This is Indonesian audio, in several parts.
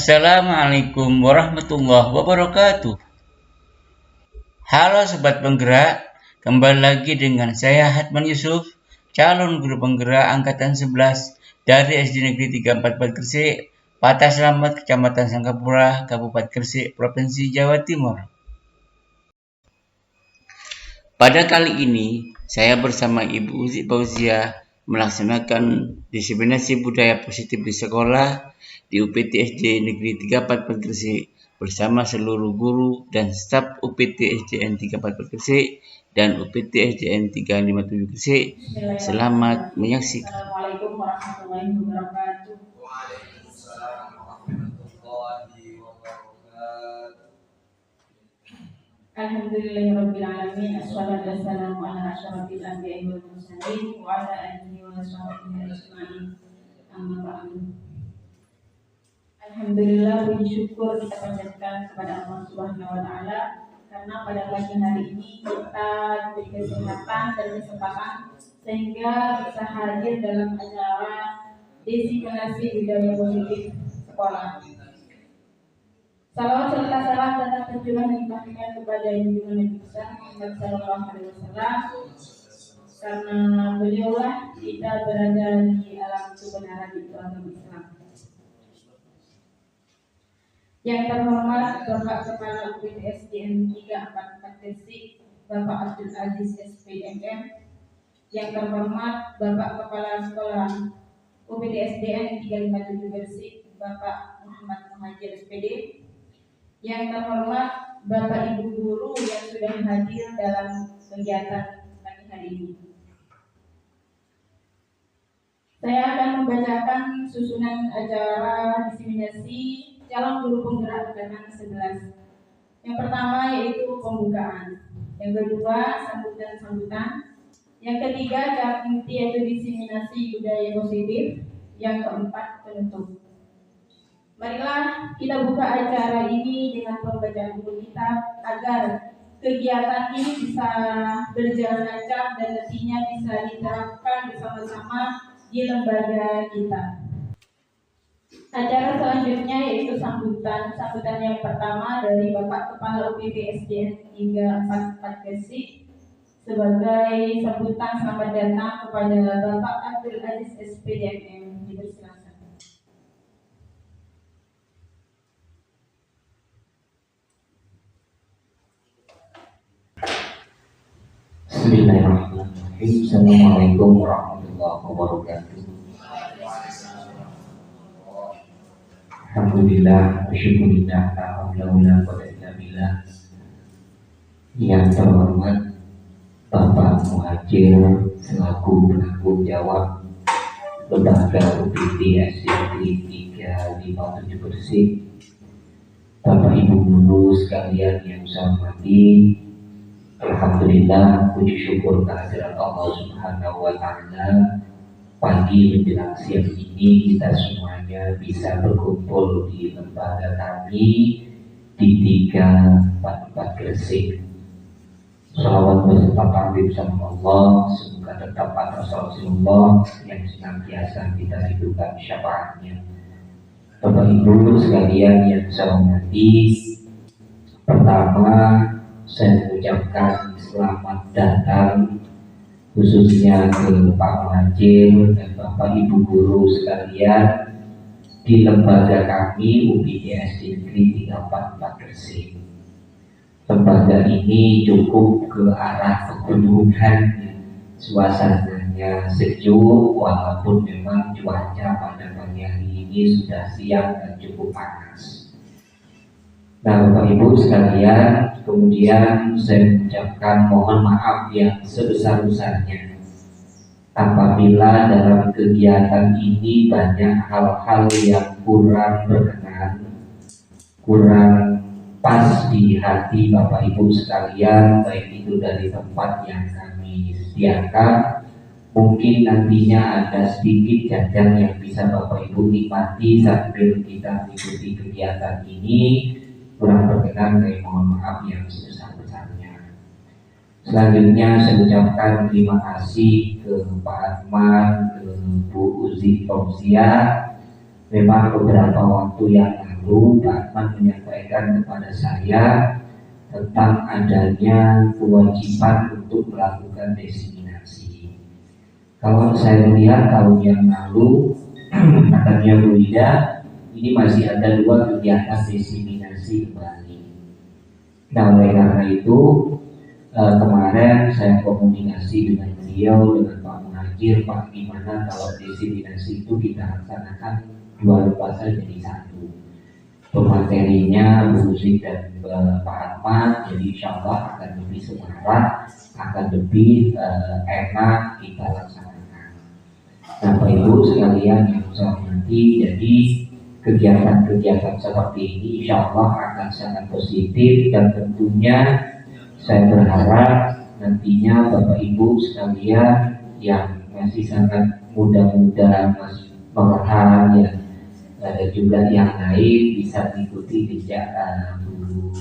Assalamualaikum warahmatullahi wabarakatuh. Halo Sobat Penggerak, kembali lagi dengan saya Hatman Yusuf, calon guru penggerak Angkatan 11 dari SD Negeri 344 Gresik, Patah Selamat, Kecamatan Sangkapura, Kabupaten Gresik, Provinsi Jawa Timur. Pada kali ini, saya bersama Ibu Uzi Fauzia melaksanakan diseminasi budaya positif di sekolah di UPT SD Negeri 344 Gresik bersama seluruh guru dan staf UPT SDN 344 Gresik dan UPT SDN 357 Gresik. Selamat menyaksikan. Assalamualaikum warahmatullahi wabarakatuh. Alhamdulillahirabbil alamin, assalatu wassalamu ala asyrafil anbiya'i wal mursalin wa ala alihi wa sahbihi ajma'in. Amma ba'du. Alhamdulillah, puji syukur kita panjatkan kepada Allah Subhanahu wa taala karena pada pagi hari ini kita diberi kesehatan dan kesempatan sehingga bisa hadir dalam acara diseminasi budaya positif sekolah. Salawat serta salam dan tercurah diberikan kepada junjungan Nabi besar Muhammad sallallahu alaihi wasallam, karena beliaulah kita berada di alam kebenaran di agama Islam. Yang terhormat Bapak Kepala UPT SDN 344 Gresik, Bapak Abdul Aziz SPDM. Yang terhormat Bapak Kepala Sekolah UPT SDN 357 Gresik, Bapak Muhammad Muhajir SPD. Yang terhormat Bapak Ibu guru yang sudah hadir dalam kegiatan pagi hari ini. Saya akan membacakan susunan acara diseminasi calon guru penggerak Angkatan 11. Yang pertama yaitu pembukaan, yang kedua sambutan, yang ketiga cara inti yaitu diseminasi budaya positif, yang keempat penutup. Marilah kita buka acara ini dengan pembacaan buku kitab agar kegiatan ini bisa berjalan lancar dan nantinya bisa diterapkan bersama-sama di lembaga kita. Acara selanjutnya yaitu sambutan yang pertama dari Bapak Kepala UPT SDN 344 Gresik sebagai sambutan selamat datang kepada Bapak Abdul Aziz SPDM. Dipersilakan. Bismillahirrahmanirrahim. Assalamualaikum warahmatullahi wabarakatuh. Alhamdulillah, syukurillah, alhamdulillah, alhamdulillah. Yang terhormat Bapak Muhajir selaku penanggung jawab Lembaga UPT SDN 357 Gresik, Bapak Ibu guru sekalian yang saya hormati, alhamdulillah, puji syukur kehadirat Allah Subhanahu wa taala. Pagi menjelang siang ini kita semuanya bisa berkumpul di lembaga kami di 344 Gresik. Salawat beserta takbir bersama Allah semoga tetap atas Rasulullah yang senantiasa kita rindukan syafaatnya. Bapak Ibu sekalian yang saya hormati, pertama saya mengucapkan selamat datang khususnya ke Pak Muhajir dan Bapak Ibu guru sekalian di lembaga kami UPT SD Negeri 344 Gresik. Lembaga ini cukup ke arah pegunungan, suasananya sejuk walaupun memang cuaca pada pagi hari ini sudah siang dan cukup panas. Nah, Bapak Ibu sekalian, kemudian saya mengucapkan mohon maaf yang sebesar-besarnya apabila dalam kegiatan ini banyak hal-hal yang kurang berkenan, kurang pas di hati Bapak Ibu sekalian, baik itu dari tempat yang kami sediakan. Mungkin nantinya ada sedikit jajan yang bisa Bapak Ibu nikmati sambil kita mengikuti kegiatan ini. Kurang berkenan, saya mohon maaf yang sebesar-besarnya. Selanjutnya saya ucapkan terima kasih ke Pak Atman, ke Bu Uzi Fauzia. Memang beberapa waktu yang lalu Pak Atman menyampaikan kepada saya tentang adanya kewajiban untuk melakukan diseminasi. Kalau saya melihat tahun yang lalu katanya Bu Ida, ini masih ada 2 kegiatan diseminasi kembali. Nah, oleh karena itu kemarin saya komunikasi dengan beliau, dengan Pak Muhajir, Pak, gimana kalau diseminasi itu kita laksanakan 2 lembaga jadi 1. Pematerinya Bu Uzi dan Pak Atman, jadi insya Allah akan lebih semarak, akan lebih enak kita laksanakan. Nah, Bapak Ibu sekalian yang saya hormati, jadi kegiatan-kegiatan seperti ini insya Allah akan sangat positif, dan tentunya saya berharap nantinya Bapak Ibu sekalian yang masih sangat muda-muda, masih bawahan, yang ada juga yang lain bisa mengikuti jejak Bu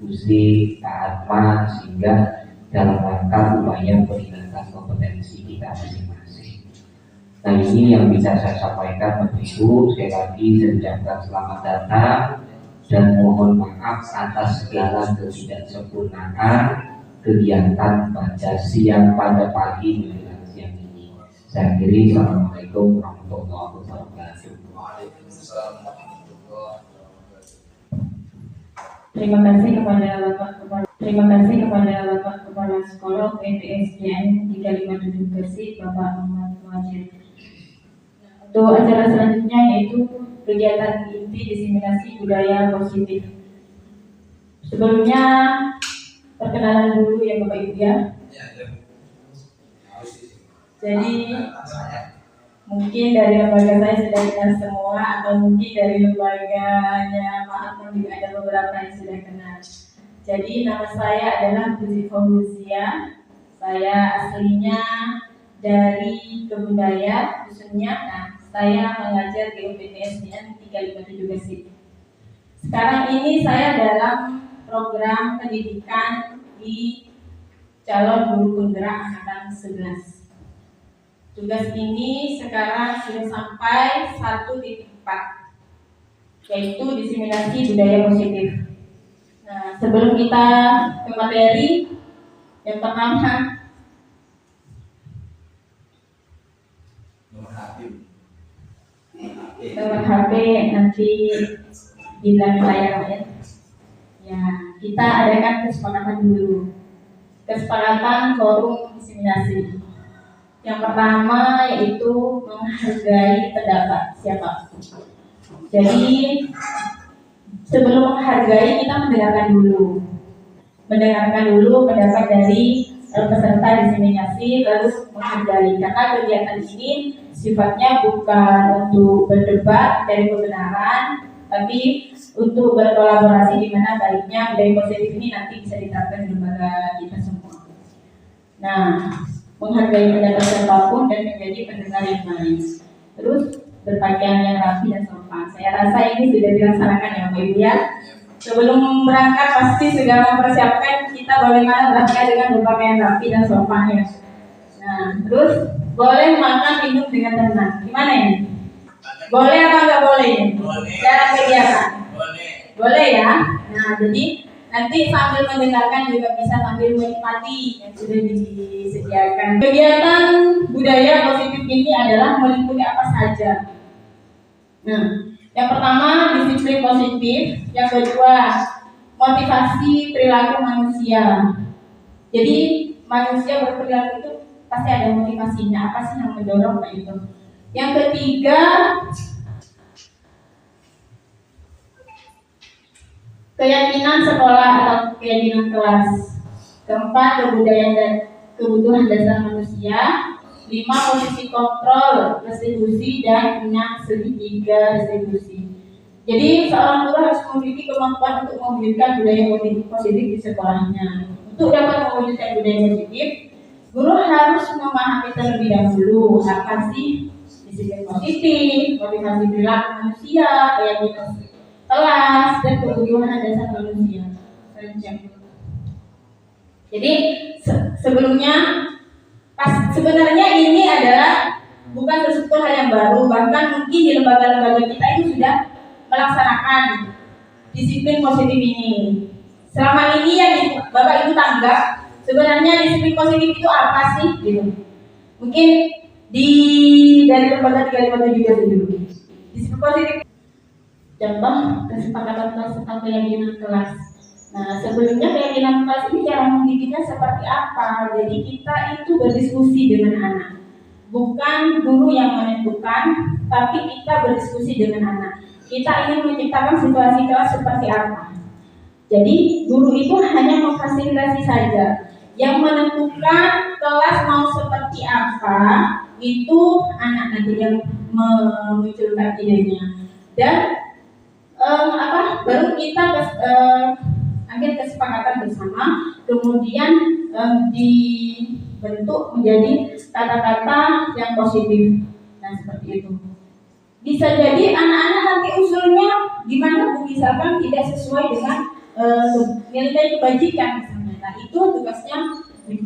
Uzi, Pak Atman, sehingga dalam rangka upaya peningkatan kompetensi kita masing-masing. Nah, ini yang bisa saya sampaikan Bapak Ibu. Sekali lagi saya ucapkan selamat datang dan mohon maaf atas segala ketidaksempurnaan kegiatan pada siang, pada pagi menjelang siang ini. Saya akhiri. Assalamualaikum warahmatullahi wabarakatuh. Terima kasih kepada Bapak Kepala Sekolah PTSDN 357 Gresik, Bapak Muhammad Muhajir. Untuk acara selanjutnya yaitu kegiatan inti diseminasi budaya positif. Sebelumnya perkenalan dulu ya Bapak Ibu ya. Jadi mungkin dari lembaga saya sudah kenal semua, atau mungkin dari lembaganya Pak Atman juga ada beberapa yang sudah kenal. Jadi nama saya adalah Uzi Fauzia. Saya aslinya dari Kebudaya khususnya. Nah, saya mengajar di UPTSDN 357 Gresik. Sekarang ini saya dalam program pendidikan di calon guru penggerak angkatan 11. Tugas ini sekarang sudah sampai 1.4, yaitu diseminasi budaya positif. Nah, sebelum kita ke materi, yang pertama nomor HP nanti di belakang layar ya. Ya, kita adakan kesepakatan dulu. Kesepakatan forum diseminasi. Yang pertama yaitu menghargai pendapat siapa. Jadi sebelum menghargai kita mendengarkan dulu pendapat dari peserta diseminasi, lalu menghargai. Karena kegiatan ini sifatnya bukan untuk berdebat dari kebenaran, tapi untuk berkolaborasi di mana baiknya budaya positif ini nanti bisa diterapkan di lembaga kita semua. Nah, menghargai pendapat siapapun dan menjadi pendengar yang baik. Terus berpakaian yang rapi dan sopan. Saya rasa ini sudah dilaksanakan ya Bapak Ibu ya. Sebelum berangkat pasti sudah mempersiapkan kita bagaimana berangkat dengan berpakaian rapi dan sopan ya. Nah, terus boleh makan minum dengan tenang. Gimana ini? Boleh apa nggak boleh? Cara kegiatan. Boleh ya. Nah, jadi nanti sambil mendengarkan juga bisa sambil menikmati yang sudah disediakan. Kegiatan budaya positif ini adalah meliputi apa saja. Nah, yang pertama disiplin positif, yang kedua motivasi perilaku manusia. Jadi manusia berperilaku itu pasti ada motivasinya, apa sih yang mendorong kayak itu. Yang ketiga keyakinan sekolah atau keyakinan kelas. Keempat, kebudayaan dan kebutuhan dasar manusia. 5, posisi kontrol, restitusi, dan 6, segitiga restitusi. Jadi seorang guru harus memiliki kemampuan untuk mewujudkan budaya positif di sekolahnya. Untuk dapat mewujudkan budaya positif, guru harus memahami terlebih dahulu apa sih disiplin positif, motivasi perilaku manusia, keyakinan kelas, dan kebutuhan dasar manusia. Jadi sebelumnya sebenarnya ini adalah bukan sesuatu hal yang baru, bahkan mungkin di lembaga-lembaga kita itu sudah melaksanakan disiplin positif ini. Selama ini yang Bapak Ibu tanggap, sebenarnya disiplin positif itu apa sih? Gitu. Mungkin dari lembaga 357 juga dulu. Disiplin positif contoh kesepakatan kelas tentang keyakinan kelas. Nah, sebelumnya keyakinan kelas ini cara mendidiknya seperti apa? Jadi kita itu berdiskusi dengan anak. Bukan guru yang menentukan, tapi kita berdiskusi dengan anak. Kita ingin menciptakan situasi kelas seperti apa. Jadi guru itu hanya memfasilitasi saja. Yang menentukan kelas mau seperti apa itu anak nanti yang memunculkan idenya. Dan baru kita ambil kesepakatan bersama, kemudian dibentuk menjadi kata-kata yang positif. Nah, seperti itu. Bisa jadi anak-anak nanti usulnya gimana Bu, misalkan tidak sesuai dengan nilai kebajikan misalnya. Nah, itu tugasnya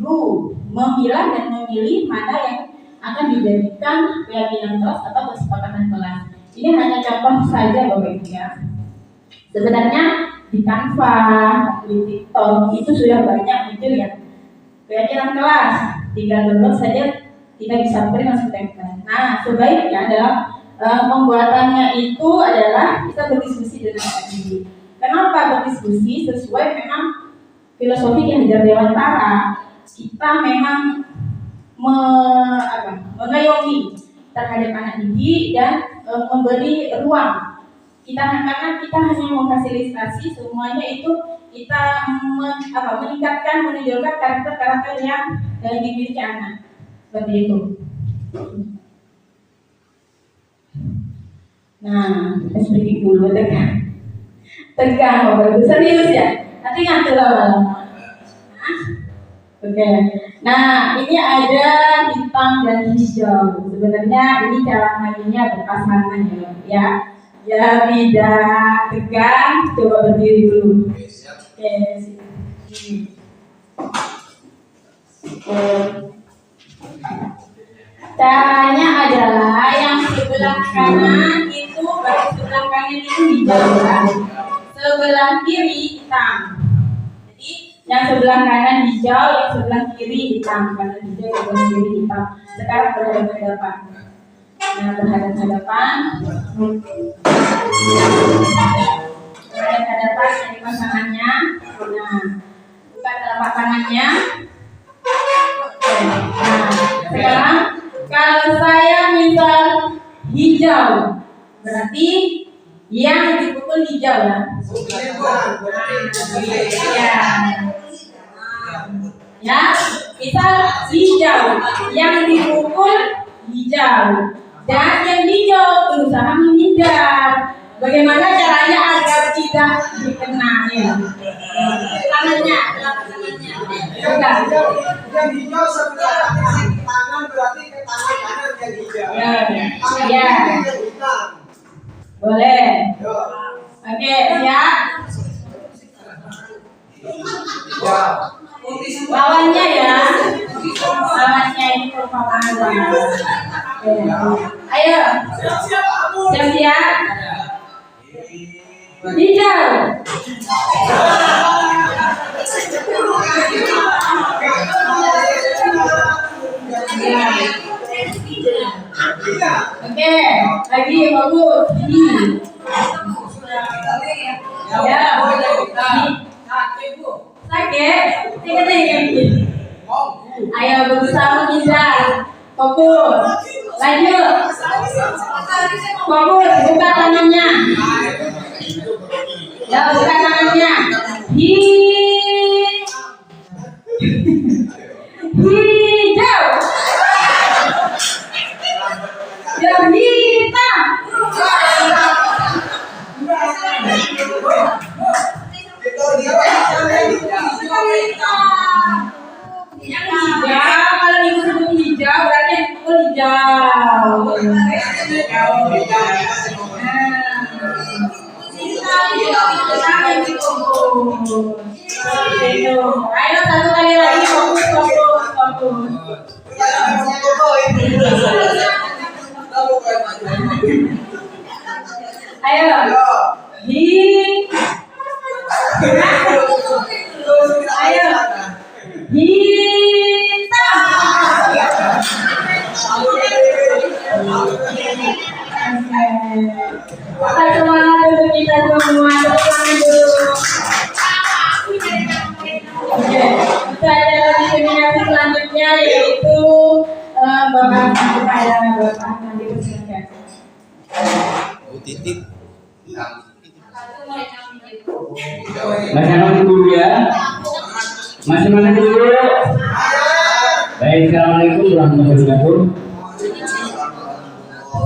guru memilah dan memilih mana yang akan dijadikan keyakinan kelas atau kesepakatan kelas. Ini hanya contoh saja Bapak Ibu ya. Sebenarnya di Canva, di TikTok itu sudah banyak muncul ya keyakinan kelas. Tinggal download saja, kita bisa print langsung tempel. Nah, sebaiknya dalam pembuatannya itu adalah kita berdiskusi dengan anak didik. Kenapa berdiskusi? Sesuai memang filosofi Ki Hajar Dewantara. Kita memang mengayomi terhadap anak didik dan memberi ruang. Karena kita hanya memfasilitasi semuanya itu kita meningkatkan, menunjukkan karakter-karakter yang dimiliki anak. Seperti itu. Nah, sedikit dulu tegang Bapak Ibu, serius ya. Nanti ngantuk lama-lama. Oke. Nah, ini ada hitam dan hijau. Sebenarnya ini cara mainnya berpasangan ya. Ya tidak tegang, coba berdiri dulu. Oke. Caranya adalah yang sebelah kanan itu baris sebelah kanan itu hijau, sebelah kiri hitam. Jadi yang sebelah kanan hijau, yang sebelah kiri hitam. Kanan hijau, sebelah kiri hitam. Sekarang berhadapan-hadapan. Nah, berhadapan-hadapan. Berhadapan dari pasangannya. Nah, buka telapak tangannya. Nah, sekarang kalau saya misal hijau, berarti yang dipukul hijau ya. Ya, misal hijau, yang dipukul hijau, dan yang hijau berusaha menghindar. Bagaimana caranya agar tidak dikena ya? Tangannya. Yang hijau sebelah tangan berarti ke tangan kanan yang hijau. Ya. Boleh. Oke, siap. Lawannya ya. Lawannya ini perumpamaan. Ayo. Siap-siap. Hijau. Oke, lagi bagus. Ya, sakit. Ayo berusaha menghindar. Fokus. Lanjut. Fokus. Buka tangannya. Ya, buka tangannya. Hijau. Yang hitam. Ya, kalau ibu sebut hijau berarti yang pukul hijau. Ayo satu kali lagi, fokus. Ayo. Kita semangat untuk kita semua. Tepuk tangan dulu. Oke, kita ada diseminasi selanjutnya yaitu Bapak nanti persilakan. Masih mana dulu ya? Masih mana dulu? Baik, assalamualaikum warahmatullahi wabarakatuh.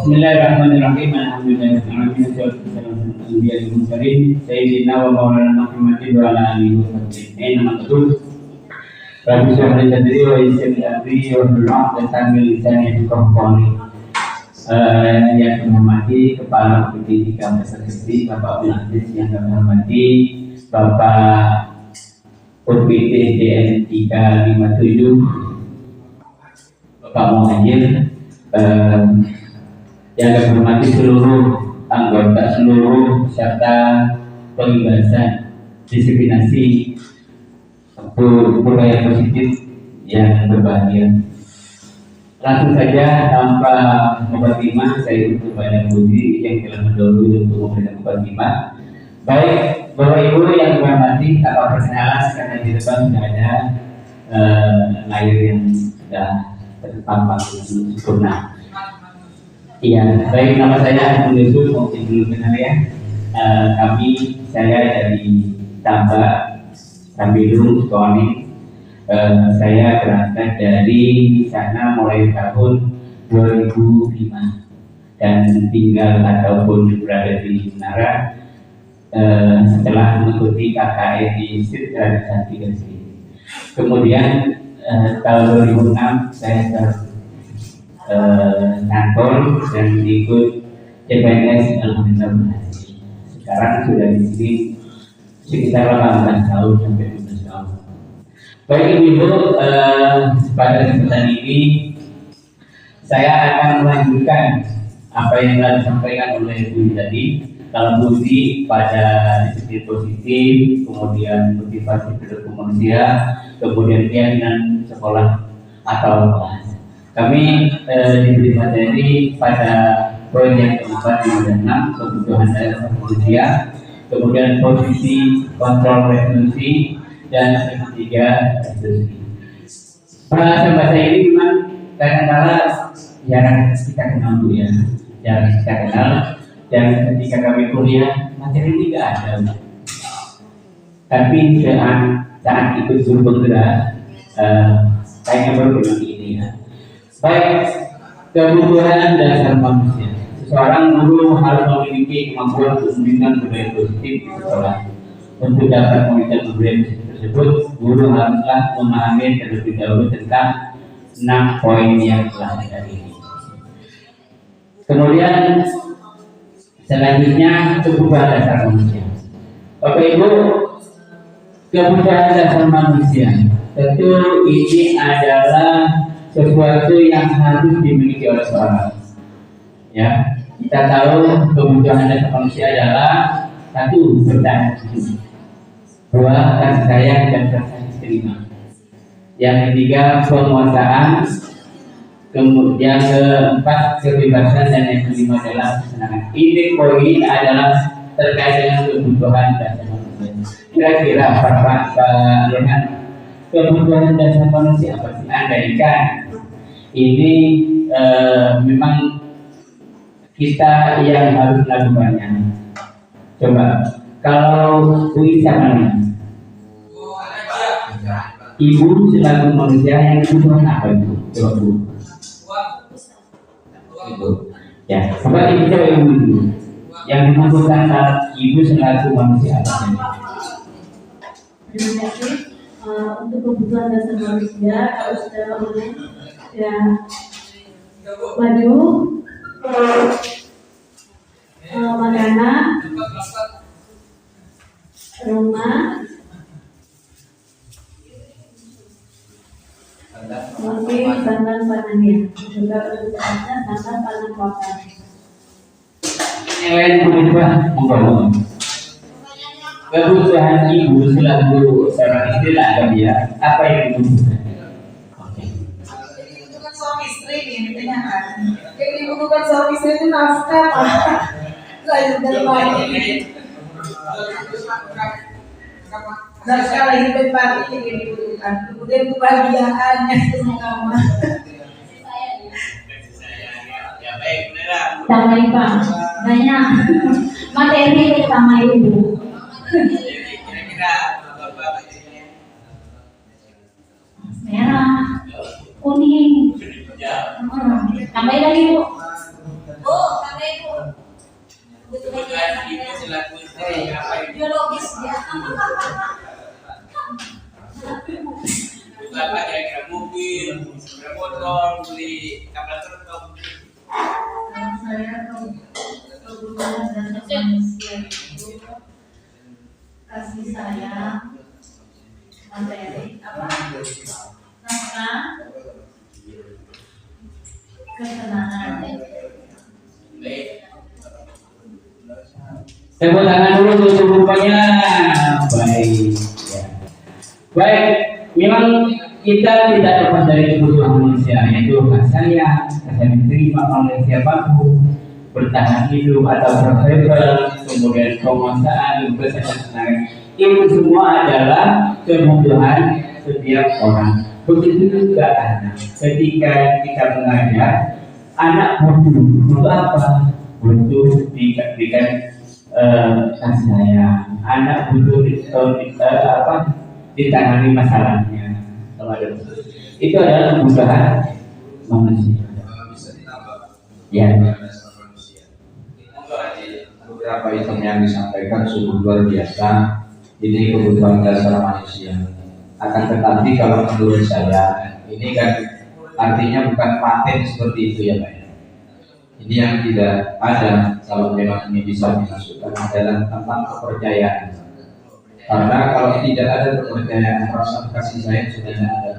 Bismillahirrahmanirrahim. Alhamdulillahirrahmanirrahim. Sayyidina wa maulana Muhammadin wa ala alihi wa sahbihi. Nama betul. Rabbi syrah li sadri wa yassir li amri wa hlul 'uqdatam min lisani yafqahu qawli. Yang menghormati Kepala UPT 3 Persekusi Bapak Abdul yang kami hormati Bapak UPT SDN 357 Bapak Muhajir, yang kami hormati seluruh anggota seluruh serta pembahasan disiplinasi budaya positif yang berbahagia. Langsung saja tanpa mukadimah saya untuk banyak puji yang telah mendahului untuk memberikan mukadimah. Baik Bapak Ibu yang hormati, tanpa perkenalan karena di depan sudah ada layar yang sudah terpampang sempurna. Iya, baik, nama saya Abdul Yusuf, mungkin dulu kenal ya. Saya dari Tambak, Tambidung, Sukoning. Saya berangkat dari sana mulai tahun 2005 dan tinggal ataupun berada di Menara setelah mengikuti KKN di Sitradasati Gresik. Kemudian tahun 2006 saya kantor dan ikut CPNS Alhamdulillah berhasil. Sekarang sudah di sini sekitar 18 tahun sampai 12 tahun. Baik Ibu, pada kesempatan ini saya akan melanjutkan apa yang telah disampaikan oleh Bu tadi. Kalau Budi pada disiplin positif, kemudian motivasi perilaku manusia, kemudian keyakinan sekolah atau kelas. Kami diberi materi pada poin yang keempat dan 6 kebutuhan dasar manusia, kemudian posisi kontrol resolusi, dan yang ketiga resolusi. Bahasa ini memang kadang-kadang jarang kita kenal Bu ya, jarang kita kenal. Dan ketika kami kuliah materi ini tidak ada. Tapi saat ikut guru penggerak, saya baru bilang ini ya. Baik, kebutuhan dasar manusia. Seseorang guru harus memiliki kemampuan untuk memberikan budaya positif di sekolah. Untuk dapat memberikan budaya positif tersebut, guru haruslah memahami terlebih dahulu tentang 6 poin yang telah ada ini. Kemudian selanjutnya kebutuhan dasar manusia. Bapak Ibu, kebutuhan dasar manusia tentu ini adalah sesuatu yang harus dimiliki oleh seorang. Ya, kita tahu kebutuhan dasar manusia adalah 1. Bertahan hidup, 2. kasih sayang dan rasa terima, yang ketiga penguasaan, kemudian keempat kebebasan, dan yang kelima adalah kesenangan. Ini poin adalah terkait dengan kebutuhan dasar manusia. Kira-kira Pak Lehan, kebutuhan dasar manusia apa sih? Andaikan ini memang kita yang harus melakukannya. Coba kalau UI sama Ibu selaku manusia yang kebutuhan apa itu? Coba Bu. Itu. Ya, coba Ibu coba Ibu dulu. Yang dimaksudkan Ibu selaku manusia apa saja? Terima kasih. Untuk kebutuhan dasar manusia, kalau secara umum ya baju, makanan, rumah, mungkin bahan panennya, juga kebutuhannya bahan panen kotor. Yang lain berubah, monggo. Kebutuhan Ibu selaku seorang istri lah ya, apa yang dibutuhkan? Oke. Itu kan suami istri nih, intinya kan. Jadi Ibu kebutuhan suami istri itu nafkah, Pak. Lahir dan batin. Nafkah lahir dan batin yang dibutuhkan. Kemudian kebahagiaannya semua. Tamai Pak, banyak materi pertama Ibu. Merah, kuning. Tambahin lagi Bu. Tambahin Bu. Biologis ya. Bukan kira-kira mobil, motor, beli kapal terbang. Saya kebutuhan dasar manusia itu kasih sayang, materi apa? Nafkah, kesenangan. Tepuk tangan dulu untuk semuanya. Baik. Ya. Baik, memang kita tidak lepas dari kebutuhan manusia, yaitu kasih sayang, kasih diterima oleh siapapun, bertahan hidup atau survival, kemudian penguasaan, kesenangan. Itu semua adalah kebutuhan setiap orang. Begitu juga anak. Ketika kita mengajar, anak butuh apa? Butuh diberikan kasih sayang. Anak butuh ditangani masalahnya. Itu adalah kebutuhan manusia. Ya. Beberapa item yang disampaikan sungguh luar biasa. Ini kebutuhan dasar manusia. Akan tetapi kalau menurut saya, ini kan artinya bukan paten seperti itu ya Pak. Ini yang tidak ada kalau memang ini bisa dimasukkan adalah tentang kepercayaan. Karena kalau tidak ada kepercayaan, rasa kasih sayang sudah tidak ada.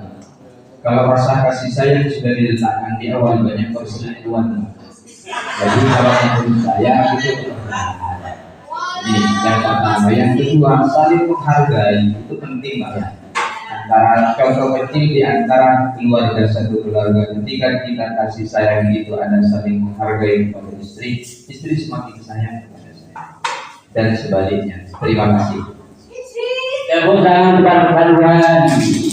Kalau rasa kasih sayang sudah diletakkan di awal, banyak perselingkuhan. Jadi kalau menurut saya itu ini yang pertama. Yang kedua, saling menghargai itu penting banget. Antara contoh kecil di antara keluarga, satu keluarga, ketika kita kasih sayang itu ada saling menghargai kepada istri, istri semakin sayang kepada saya. Dan sebaliknya. Terima kasih. Tepuk tangan kepada paduan.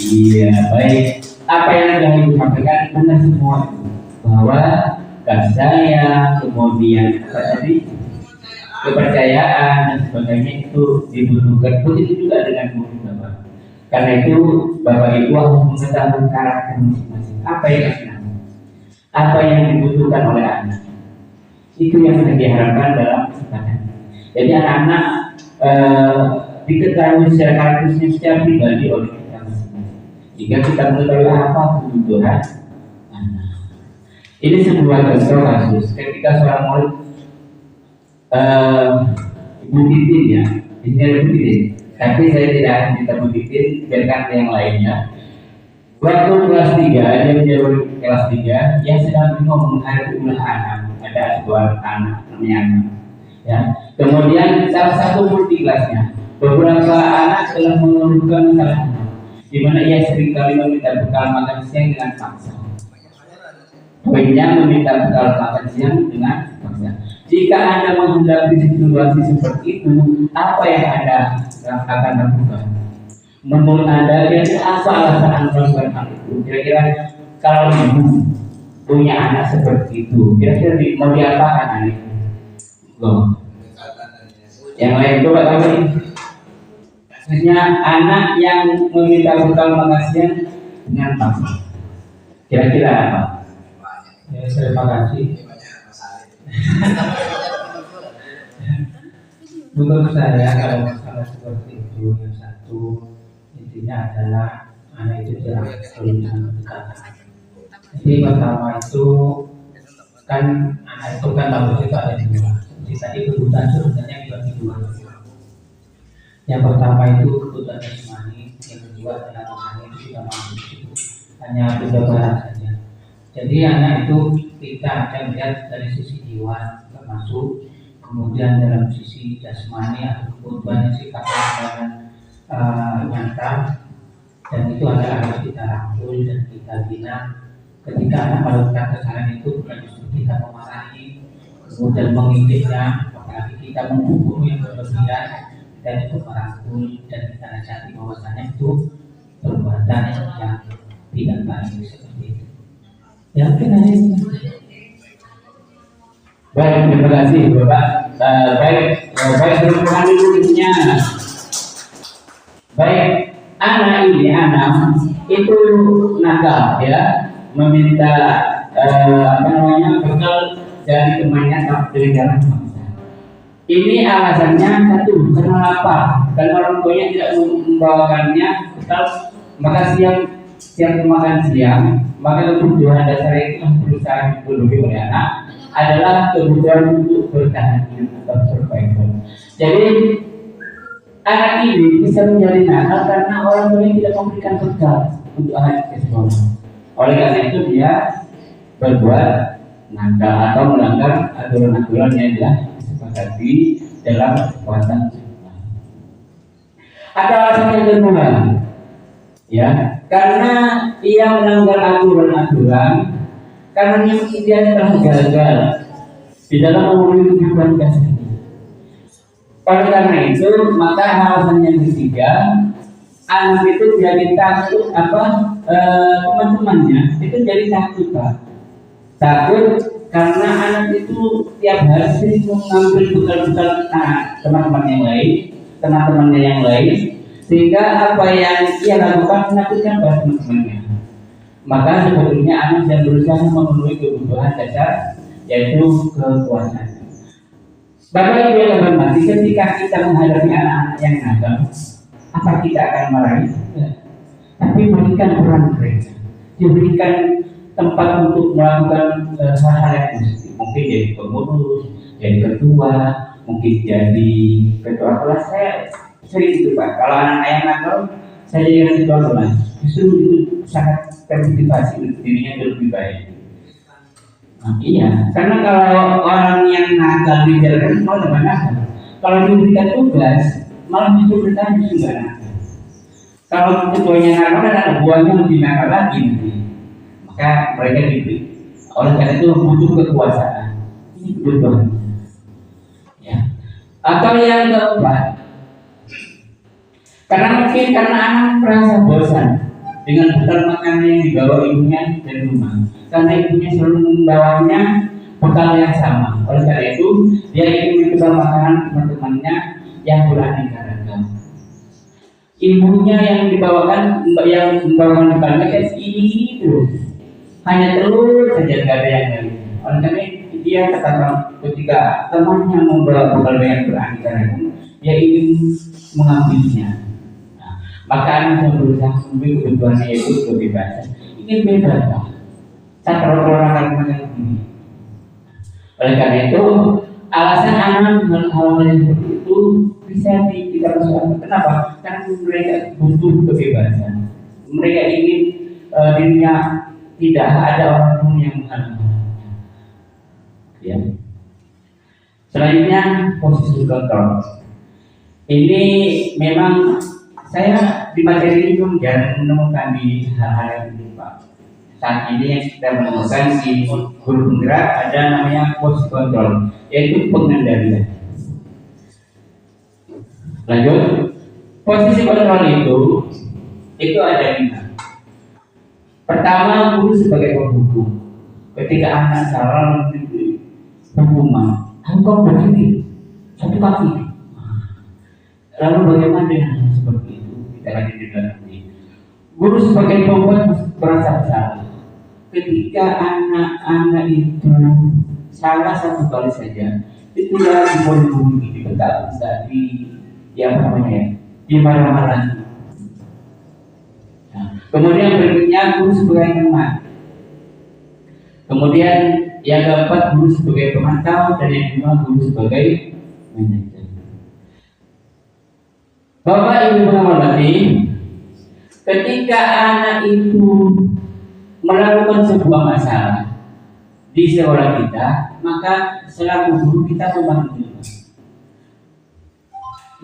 Iya, baik. Apa yang telah Ibu sampaikan benar semua itu. Bahwa kasih sayang, kemudian apa tadi, kepercayaan dan sebagainya itu dibutuhkan. Begitu juga dengan murid Bapak. Karena itu Bapak Ibu harus mengetahui karakter masing-masing. Apa yang disenangi, apa yang dibutuhkan oleh anak. Itu yang diharapkan dalam kesempatan. Jadi anak-anak diketahui secara karakteristik secara pribadi oleh kita masing-masing. Jika kita mengetahui apa kebutuhan anak. Ini sebuah contoh kasus ketika seorang murid Ibu Titin ya, ini ada Ibu Titin. Tapi saya tidak akan cerita Bu Titin, biarkan yang lainnya. Waktu kelas 3, dia menjadi kelas 3, yang sedang bingung menghadapi ulah anak. Ada sebuah anak namanya. Ya. Kemudian salah satu murid di kelasnya, beberapa anak telah mengeluhkan masalahnya, di mana ia seringkali meminta bekal makan siang dengan paksa. Poinnya meminta bekal makan siang dengan paksa. Jika Anda menghadapi situasi seperti itu, apa yang Anda akan lakukan? Menurut Anda, kira-kira apa alasan Anda melakukan hal itu? Kira-kira kalau ibu punya anak seperti itu, kira-kira mau diapakan anak itu? Loh. Yang lain coba tahu ini. Maksudnya anak yang meminta bekal makan siang dengan paksa. Kira-kira apa? Ya, terima kasih. Menurut saya kalau masalah seperti itu, yang satu intinya adalah anak itu jarang perlukan pendekatan. Jadi pertama itu kan anak itu kan bagusnya itu ada dua. Jadi tadi kebutuhan sebenarnya dibagi dua. Yang pertama itu kebutuhan jasmani, yang kedua adalah rohani, itu sudah mampu cukup. Hanya beda barat saja. Jadi anak itu kita akan melihat dari sisi jiwa termasuk, kemudian dalam sisi jasmani atau kebutuhan yang sifatnya dengan nyata, dan itu adalah harus kita rangkul dan kita bina. Ketika anak melakukan kesalahan itu bukan justru kita memarah kemudian mengikutnya, apalagi kita mendukung yang berlebihan, kita itu merangkul dan kita nasihati bahwasanya itu perbuatan yang tidak baik seperti itu. Ya mungkin hanya itu. Baik, terima kasih Bapak. Baik berhubungan dulunya. Baik, anak itu nakal ya, meminta bekal dari temannya dari jalan bangsa. Ini alasannya satu, karena lapar dan orang tuanya tidak membawakannya bekal, maka siang makan siang, maka kebutuhan dasar itu yang berusaha dipenuhi oleh anak adalah kebutuhan untuk bertahan hidup atau survival. Jadi anak ini bisa menjadi nakal karena orang tuanya tidak memberikan bekal untuk anak ke sekolah. Oleh karena itu dia berbuat nakal atau melanggar aturan-aturan yang telah disepakati dalam kekuatan. Ada alasan yang kedua, ya, karena ia melanggar aturan-aturan, karena dia telah gagal di dalam memenuhi kebutuhan dasar. Oleh karena itu, maka alasan yang ketiga, anak itu jadi takut teman-temannya itu jadi takut Pak. Takut karena anak itu tiap hari sering mengambil bekal-bekal teman-temannya yang lain, sehingga apa yang ia lakukan menakutkan pada teman-temannya. Maka sebetulnya anak yang berusaha memenuhi kebutuhan dasar, yaitu kekuasaan. Bapak Ibu yang hormati, ketika kita menghadapi anak-anak yang nakal, apa kita akan marahi? Tapi berikan peran mereka, diberikan tempat untuk melakukan hal-hal yang positif. Mungkin jadi pengurus, jadi ketua, mungkin jadi ketua kelas. Saya sering itu Pak. Kalau anak yang nakal, saya jadi ketua kelas. Justru itu sangat termotivasi untuk dirinya lebih baik. Nah, iya, karena kalau orang yang nakal dibiarkan mau dapat nakal. Kalau diberikan tugas, malah justru bertahan justru nggak nakal. Kalau ketuanya nakal dan anak buahnya lebih nakal lagi nanti, maka mereka diberi. Oleh karena itu butuh kekuasaan. Ini kebutuhan. Ya. Atau yang keempat, karena anak merasa bosan dengan bekal makanan yang dibawa ibunya dari rumah, karena ibunya selalu membawanya bekal yang sama. Oleh karena itu, dia ingin mencoba makanan teman-temannya yang beraneka ragam. Ibunya yang membawakan bekalnya kayak ini terus, hanya telur saja, tidak ada yang lain. Oleh karena itu, dia katakan ketika temannya membawa bekal yang beraneka ragam, dia ingin mengambilnya. Maka anak yang berusaha memberi kebutuhannya yaitu kebebasan, ingin bebas Pak. Tak perlu orang yang begini. Oleh karena itu, alasan anak hal-hal yang seperti itu bisa kita persoalkan. Kenapa? Karena mereka butuh kebebasan. Mereka ingin dirinya tidak ada orang pun yang menghalangi. Ya. Selanjutnya posisi kontrol. Ini memang saya di materi ini belum jarang menemukan di hal-hal yang ini Pak. Saat ini yang kita menemukan di guru penggerak ada namanya posisi kontrol, yaitu pengendalian. Lanjut, posisi kontrol itu ada 5. Pertama, guru sebagai penghukum. Ketika anak salah memberi hukuman, engkau berdiri satu kaki. Lalu bagaimana dengan seperti itu? Kita lanjut di dalam ini. Guru sebagai pembuat merasa bersalah. Ketika anak-anak itu salah satu kali saja, itu ya diboleh-boleh, dibentak-bentak, dimarah-marahi. Nah, kemudian berikutnya guru sebagai teman. Kemudian yang keempat guru sebagai pemantau, dan yang kelima guru sebagai manajer. Bapak Ibu menghormati, ketika anak itu melakukan sebuah masalah di sekolah kita, maka selaku guru kita memanggil.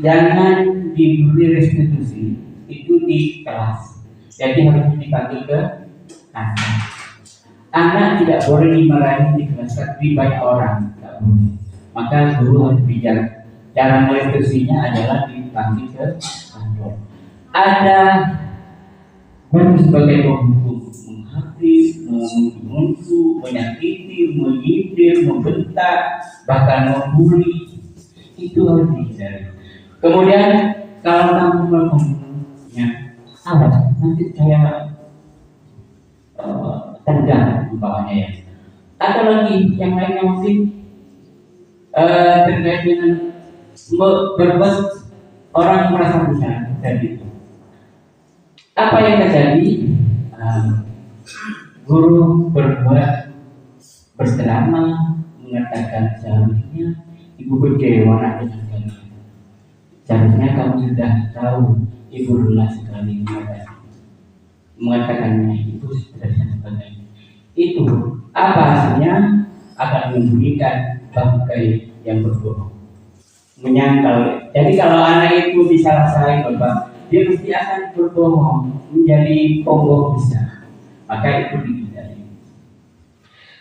Jangan diberi restitusi itu di kelas, jadi harus dipanggil ke anak. Anak tidak boleh dimarahi di kelas, tapi banyak orang. boleh. Maka guru harus bijak. Cara merestitusinya adalah dipanggil ke kantor. Ada guru sebagai penghukum, menghapis, mengunsu, menyakiti, menyindir, membentak, bahkan membuli, itu harus dihindari. Kemudian kalau kamu melakukannya, awas nanti saya tendang umpamanya ya. Atau lagi yang lainnya mungkin terkait dengan berbuat orang merasa besar tadi. Apa yang terjadi? Guru berbuat berselama mengatakan seharusnya ibu kecewa dengan kalian. Seharusnya kamu sudah tahu ibu lelah sekali mengatakannya itu sudah sebagainya. Itu apa hasilnya? Akan memberikan bangkai yang berbohong, menyangkal. Jadi kalau anak itu disalah-salahin Bapak, dia mesti akan berbohong menjadi pembohong besar. Maka itu dihindari.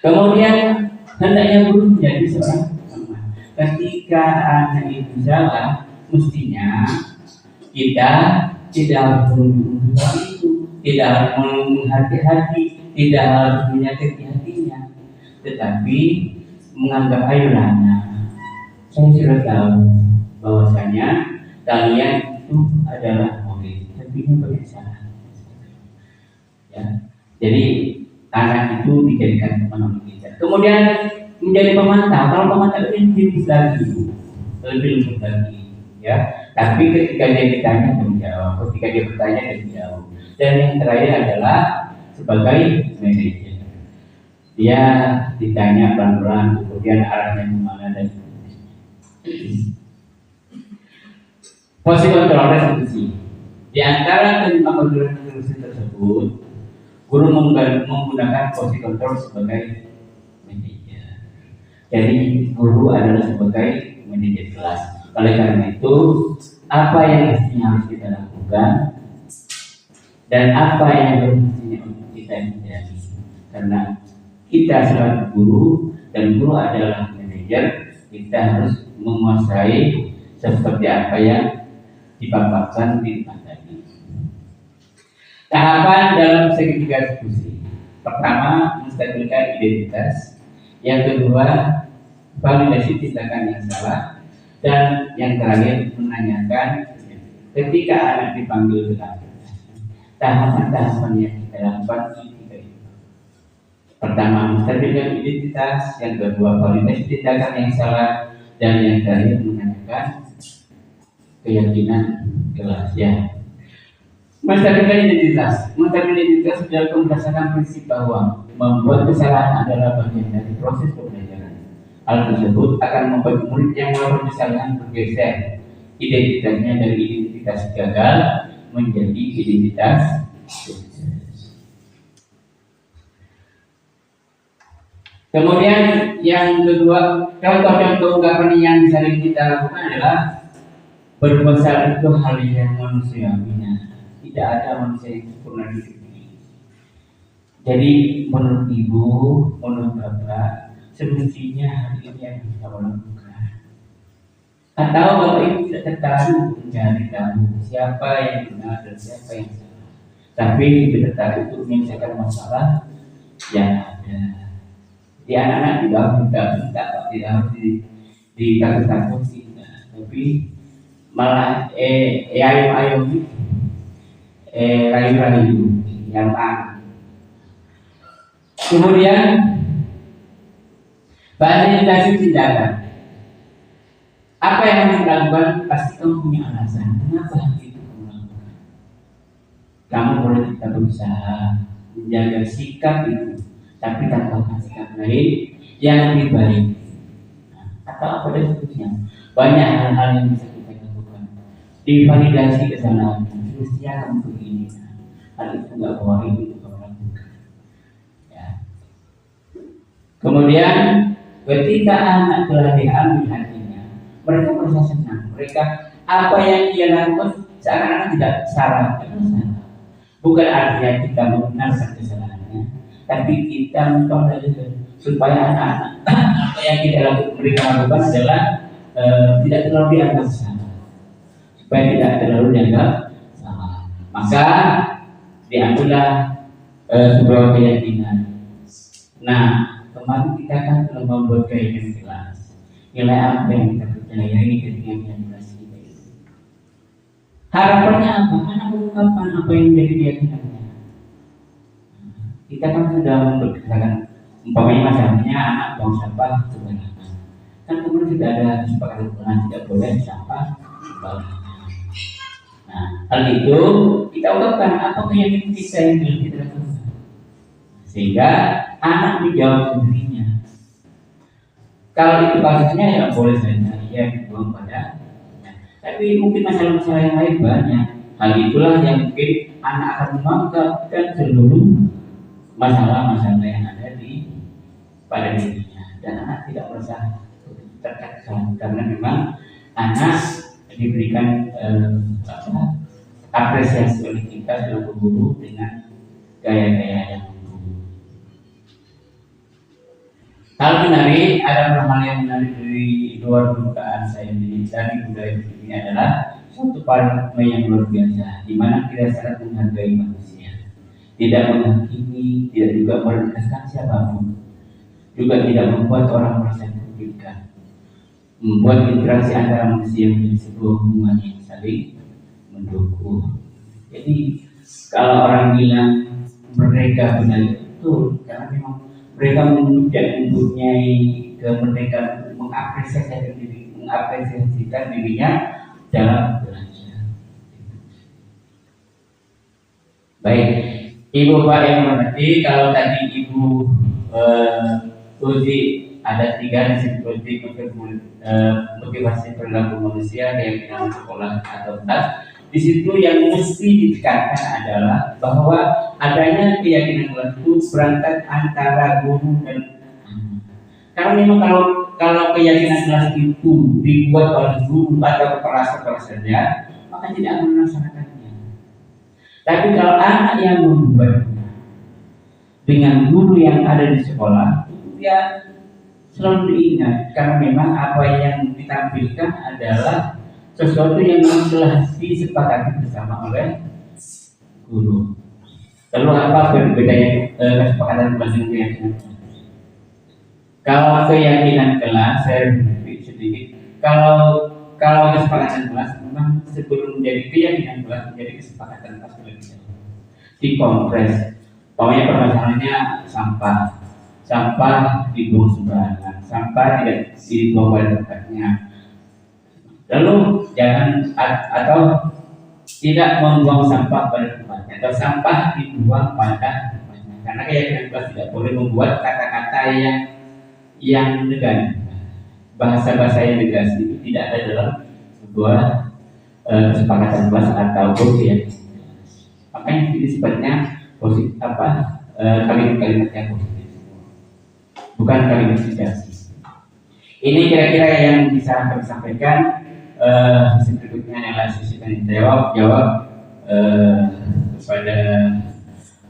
Kemudian hendaknya guru menjadi seorang teman. Ketika anak itu salah, mestinya kita tidak harus menuduh itu, tidak harus menghati-hati, tidak harus menyakiti hatinya, tetapi menganggap ayolah, saya sudah tahu bahwasanya kalian itu adalah murid, tapi ini banyak salah. Ya, jadi anak itu dijadikan teman kita. Kemudian menjadi pemantau. Kalau pemantau ini lebih lagi, lebih lembut lagi, ya. Tapi ketika dia ditanya dia menjawab, ketika dia bertanya dia menjawab. Dan yang terakhir adalah sebagai manajer. Dia ditanya pelan-pelan, kemudian arahnya kemana dan posisi kontrol restitusi. Di antara kelima kontrol restitusi tersebut, guru menggunakan posisi kontrol sebagai manajer. Jadi guru adalah sebagai manajer kelas. Oleh karena itu, apa yang mestinya harus kita lakukan dan apa yang mestinya kita hindari. Karena kita selaku guru dan guru adalah manajer, kita harus menguasai seperti apa yang dipaparkan di depan tadi. Tahapan dalam segitiga diskusi. Pertama, menstabilkan identitas. Yang kedua, validasi tindakan yang salah. Dan yang terakhir, menanyakan ketika anak dipanggil ke kantor. Tahapan-tahapan yang kita lakukan ini. Pertama, menstabilkan identitas. Yang kedua, validasi tindakan yang salah. Dan yang terakhir, menanyakan keyakinan kelas, ya. Menstabilkan identitas. Menstabilkan identitas adalah berdasarkan prinsip bahwa membuat kesalahan adalah bagian dari proses pembelajaran. Hal tersebut akan membuat murid yang melakukan kesalahan bergeser identitasnya dari identitas gagal menjadi identitas sukses. Kemudian yang kedua, contoh-contoh ungkapan yang bisa kita lakukan adalah berbuat salah itu hal yang manusiawinya. Tidak ada manusia yang sempurna di dunia. Jadi menurut ibu, menurut bapak, semestinya hari ini yang bisa melakukan. Atau bapak ibu tidak tertarik mencari tahu siapa yang benar dan siapa yang salah. Tapi lebih tertarik untuk menyelesaikan masalah yang ada. Di anak-anak tidak minta, tidak harus ditakut-takuti, tapi malah ayo rayu-rayu yang mana. Kemudian validasi tindakan. Apa yang harus dilakukan? Pasti kamu punya alasan. Kenapa itu kamu lakukan? Kamu boleh kita berusaha menjaga sikap itu, tapi tanpa sikap lain yang lebih baik. Atau apa dan seterusnya. Banyak hal-hal yang bisa kita lakukan. Divalidasi kesalahan. Mestinya kamu begini. Hal itu nggak bawa ini kamu lakukan. Ya. Kemudian ketika anak telah diambil hatinya, mereka merasa senang. Mereka apa yang dia lakukan seakan-akan tidak salah. Bukan artinya kita membenarkan kesalahannya, tapi kita mencoba supaya anak-anak apa yang kita lakukan mereka lakukan adalah tidak terlalu dianggap salah, supaya tidak terlalu dianggap salah. Maka diambillah sebuah keyakinan. Nah, kemarin kita kan telah membuat keyakinan kelas. Nilai apa yang kita percayai ketika keyakinan kita itu. Harapannya apa? Anak mengungkapkan apa yang menjadi keyakinannya. Kita kan sudah memperkatakan, umpamanya masalahnya anak buang sampah sembarangan. Kan kemudian sudah ada kesepakatan tidak boleh sampah sembarangan. Nah, hal itu kita ungkapkan apa keyakinan kita yang belum kita lakukan, sehingga anak dijawab sendirinya. Kalau itu kasusnya ya boleh saja ya dibuang pada. Tapi mungkin masalah-masalah yang lain banyak. Hal itulah yang mungkin anak akan mengungkapkan seluruh masalah-masalah yang ada di pada dirinya, dan anak tidak merasa tertekan karena memang anak diberikan apresiasi oleh kita selaku guru dengan gaya-gaya yang guru. Hal menarik, ada hal yang menarik dari luar dugaan saya dari budaya ini adalah suatu paradigma yang luar biasa, di mana kita sangat menghargai manusia, tidak menghakimi, tidak juga merendahkan siapapun, juga tidak membuat orang merasa dirugikan, membuat interaksi antara manusia menjadi sebuah hubungan yang saling mendukung. Jadi kalau orang bilang mereka benar betul, karena memang mereka mempunyai kemerdekaan mengapresiasikan dirinya dalam belajar. Baik, Ibu Pak yang mengerti, kalau tadi Ibu Uzi ada 3 disebut motivasi perilaku manusia, keyakinan sekolah atau tas. Di situ yang mesti ditekankan adalah bahwa adanya keyakinan kelas itu berangkat antara guru dan anak. Karena memang kalau keyakinan kelas itu dibuat oleh guru atau kepala saja, maka tidak akan melaksanakannya. Tapi kalau anak yang membuatnya dengan guru yang ada di sekolah, dia selalu diingat karena memang apa yang ditampilkan adalah sesuatu yang telah disepakati bersama oleh guru. Lalu apa bedanya kesepakatan kelas dan keyakinan kelas? Kalau keyakinan kelas, saya lebih sedikit. Kalau kesepakatan kelas memang sebelum menjadi keyakinan kelas menjadi kesepakatan kelas lebih jauh. Dikompres. Pokoknya permasalahannya sampah dibuang sembarangan, sampah tidak dibuang pada tempatnya. Lalu jangan atau tidak membuang sampah pada tempatnya, atau sampah dibuang pada tempatnya. Karena keyakinan kelas tidak boleh membuat kata-kata yang negatif, bahasa-bahasa yang negatif itu tidak ada dalam sebuah kesepakatan kelas ataupun keyakinan kelas. Makanya ini sifatnya positif kalimat-kalimat yang positif, bukan kalimat negasi. Ini kira-kira yang bisa kami sampaikan. Sesi berikutnya adalah sesi tanya jawab kepada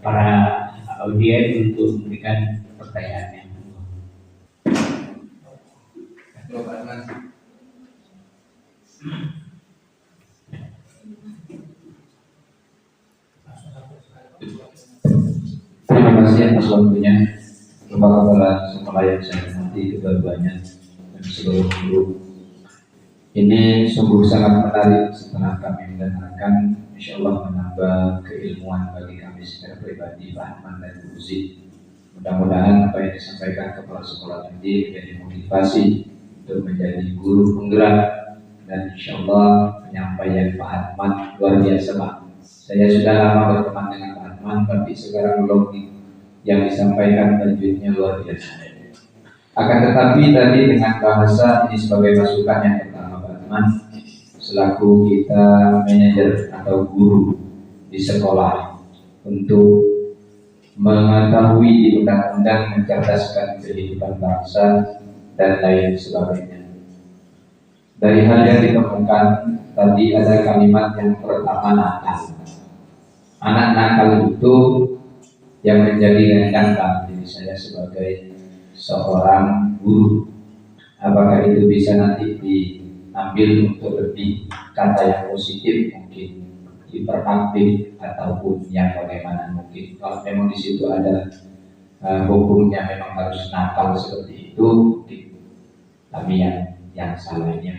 para audiens untuk memberikan pertanyaannya. Terima kasih atas waktunya. Terima kasih sekolah yang saya hormati kedua-duanya dan seluruh guru. Ini sungguh sangat menarik setelah kami mendengarkan, insya Allah menambah keilmuan bagi kami secara pribadi, Pak Ahmad dan Bu Uzi. Mudah-mudahan apa yang disampaikan kepala sekolah nanti menjadi motivasi untuk menjadi guru penggerak, dan insya Allah penyampaian Pak Ahmad luar biasa, Pak. Saya sudah lama berteman dengan Pak Ahmad, tapi sekarang logik yang disampaikan tajwidnya luar biasa. Akan tetapi tadi dengan bahasa ini sebagai masukan yang selaku kita manajer atau guru di sekolah untuk mengetahui di undang-undang mencerdaskan kehidupan bangsa dan lain sebagainya. Dari hal yang ditemukan tadi ada kalimat yang pertama nakal. Anak nakal itu yang menjadi ganjang bagi saya sebagai seorang guru. Apakah itu bisa nanti diambil untuk lebih kata yang positif, mungkin hiperaktif ataupun yang bagaimana, mungkin kalau memang di situ ada hukumnya memang harus nakal seperti itu, mungkin. Tapi yang salah ini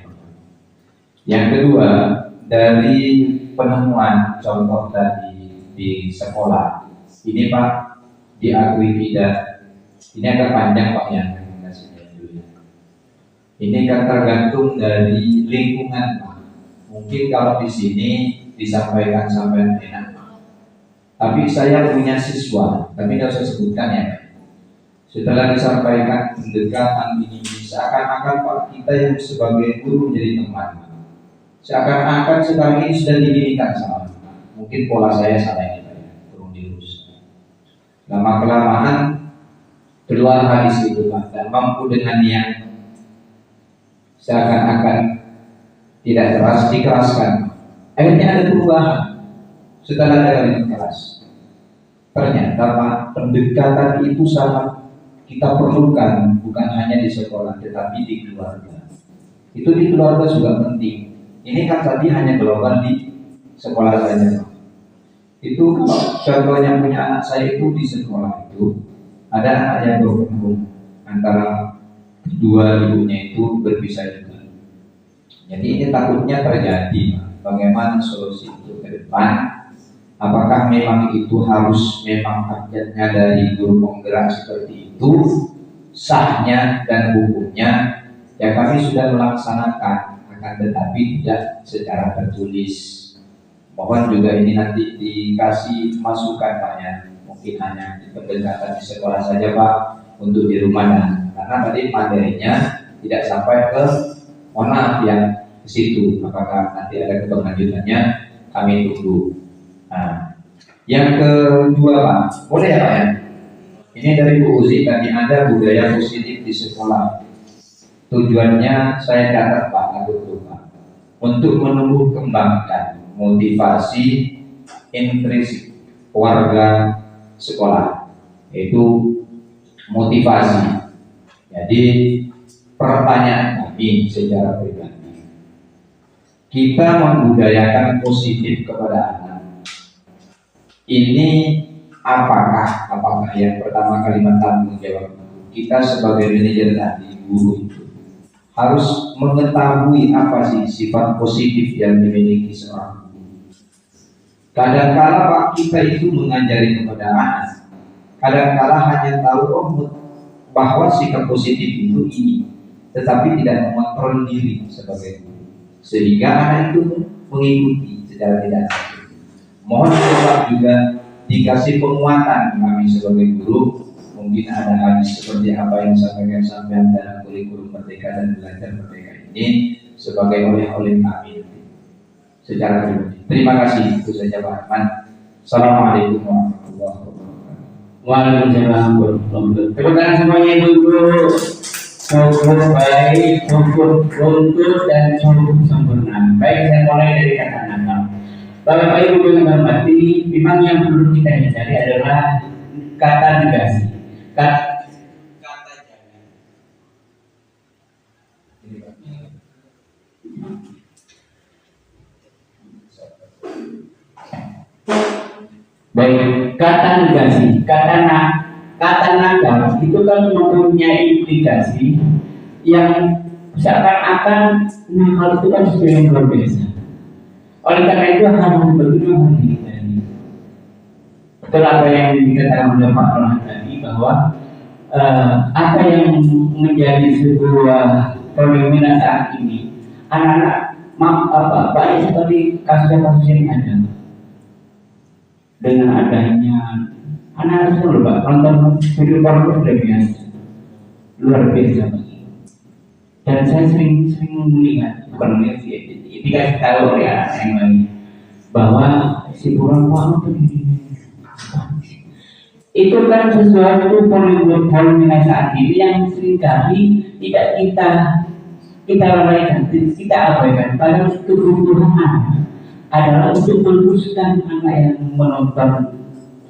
yang kedua, dari penemuan contoh tadi di sekolah ini Pak, diakui tidak, ini agak panjang Pak yang rekomendasinya dulu. Ini kan tergantung dari lingkungan Pak. Mungkin kalau di sini disampaikan sampai enak, tapi saya punya siswa, tapi tidak usah sebutkan ya. Setelah disampaikan pendekatan ini, seakan-akan Pak kita yang sebagai guru menjadi teman. Seakan-akan sekarang ini sudah diginikan sama. Mungkin pola saya salah ini Pak ya, perlu dilurus. Lama kelamaan keluar hadis itu Pak, dan mampu dengan yang seakan-akan tidak keras dikeraskan. Akhirnya ada perubahan. Setelah ada yang keras, ternyata Pak, pendekatan itu sangat kita perlukan, bukan hanya di sekolah tetapi di keluarga. Itu di keluarga juga penting. Ini kan tadi hanya global di sekolah saja. Itu contohnya punya anak saya itu di sekolah itu ada anak yang berhubung antara dua ibunya itu berpisah juga. Jadi ini takutnya terjadi. Bagaimana solusi itu ke depan? Apakah memang itu harus memang haknya dari guru penggerak seperti itu, sahnya dan hukumnya? Ya kami sudah melaksanakan, akan tetapi tidak secara tertulis. Mohon juga ini nanti dikasih masukan Pak ya. Mungkin hanya di pendekatan di sekolah saja Pak, untuk di rumah. Karena tadi materinya tidak sampai ke mana yang ke situ. Apakah nanti ada keberlanjutannya, kami tunggu. Nah, yang kedua Pak, boleh ya Pak ya? Ini dari Bu Uzi tadi, ada budaya positif di sekolah. Tujuannya saya catat Pak, Pak, untuk menumbuh kembangkan motivasi intrinsik warga sekolah, yaitu motivasi. Jadi pertanyaan kami secara pribadi, kita membudayakan positif kepada anak. Ini apakah yang pertama kalimat tanggung jawab kita sebagai manajer tadi, guru itu harus mengetahui apa sih sifat positif yang dimiliki seorang guru. Kadang-kala Pak kita itu mengajari kepada anak, kadang-kala hanya tahu bahwa sikap positif itu ini, tetapi tidak mengontrol diri sebagai guru, sehingga anak itu mengikuti secara tidak sadar. Mohon Bapak juga dikasih penguatan kami sebagai guru. Mungkin ada hadis seperti apa yang disampaikan dalam kurikulum Merdeka dan Belajar Merdeka ini sebagai oleh-oleh kami secara pribadi. Terima kasih, itu saja Pak Arman. Assalamualaikum warahmatullahi wabarakatuh. Waalaikumsalam warahmatullahi wabarakatuh. Terima kasih semuanya Ibu-ibu. Syukur baik, syukur untuk dan syukur sempurna. Baik, saya mulai dari kata nakal. Bapak Ibu yang hormati, memang yang perlu kita cari adalah kata negasi, kata jangan. Baik, kata negasi, kata nakal itu kan mempunyai implikasi yang seakan-akan nakal itu kan sesuatu yang luar biasa. Oleh karena itu harus bagaimana dihindari. Betul apa yang dikatakan oleh Pak Rohan tadi, bahwa apa yang menjadi sebuah fenomena saat ini, anak-anak banyak sekali kasus-kasus yang ada. Dengan adanya anak-anak semua Pak, nonton video porno sudah biasa, luar biasa. Dan saya sering melihat, bukan melihat sih, dikasih tahu oleh anak yang lain bahwa si perempuan itu kan sesuatu fenomena saat ini yang seringkali tidak kita lalaikan, kita abaikan. Padahal itu kebutuhan anak adalah untuk meluruskan anak yang menonton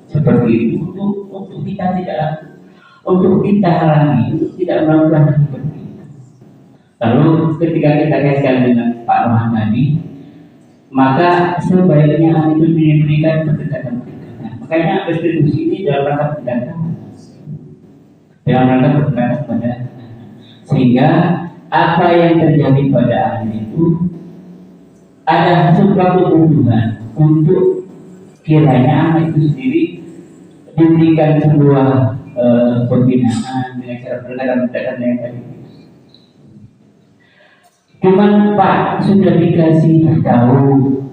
seperti itu, untuk kita tidak, untuk kita halangi, untuk tidak melakukan seperti itu. Lalu ketika kita kaitkan dengan Pak Rohan tadi, maka sebaiknya itu diberikan pendekatan-pendekatan. Makanya restitusi ini dalam rangka pendekatan, pada sehingga apa yang terjadi pada anak itu ada sebuah kebutuhan untuk kiranya anak itu sendiri diberikan sebuah pembinaan dengan cara pendekatan yang tadi. Cuman Pak sudah dikasih tahu,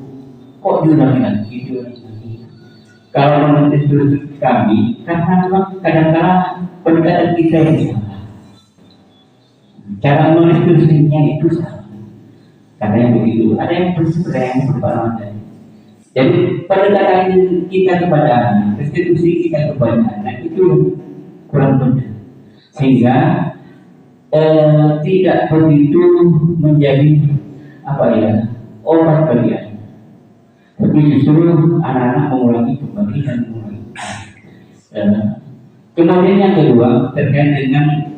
kok diulangi lagi. Kalau menurut kami, karena memang kadang-kadang pendekatan kita yang salah, cara merestitusinya itu salah. Katanya begitu. Ada yang bersebut, yang berbeda. Jadi pendekatan kita kepada anak, restitusi kita kepada anak itu kurang benar, sehingga tidak begitu menjadi obat bagi anak. Tapi justru anak-anak mengulangi kembali dan mengulangi. Kemudian yang kedua terkait dengan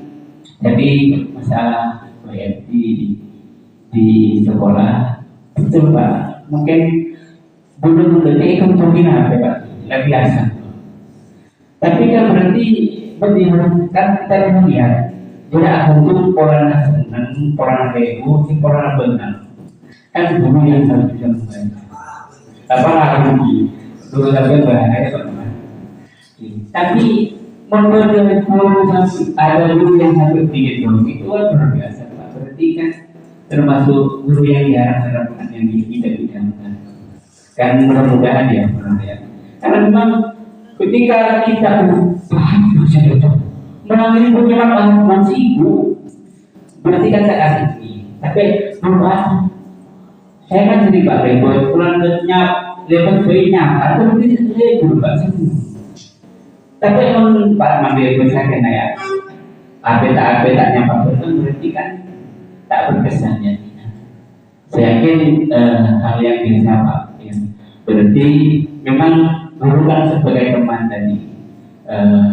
jadi masalah di sekolah, betul Pak. Mungkin belum mengerti kemungkinan Pak, tidak biasa. Tapi kan berarti kan kita melihat tidak akan pola senang, pola bego, pola benar. Kan guru yang harus bisa membantu. Apa lagi? Guru sampai bahaya teman. Tapi menurut guru ada guru yang sampai begitu, itu kan luar biasa Pak. Berarti kan termasuk guru yang diharapkan yang tidak diharapkan. Kan mudah-mudahan ya, karena memang ketika kita menangani beberapa masih ibu, berarti kan saya kasih. Tapi berubah. Saya kan jadi Pak Rebo, pulang lepas bayinya, atau mungkin saya berubah semua. Tapi kalau Pak Mabel saya kena ya, tak Pak Rebo berarti kan tak berkesannya. Saya yakin hal yang biasa Pak. Ya. Berarti memang guru kan sebagai teman tadi.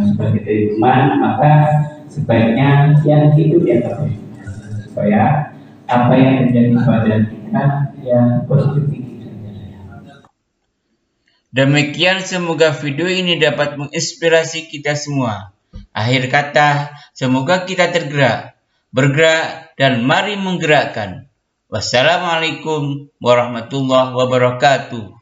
Sebagai teman, maka sebaiknya yang itu dianggap supaya apa yang terjadi pada kita ya positif saja. Demikian, semoga video ini dapat menginspirasi kita semua. Akhir kata, semoga kita bergerak dan mari menggerakkan. Wassalamualaikum warahmatullahi wabarakatuh.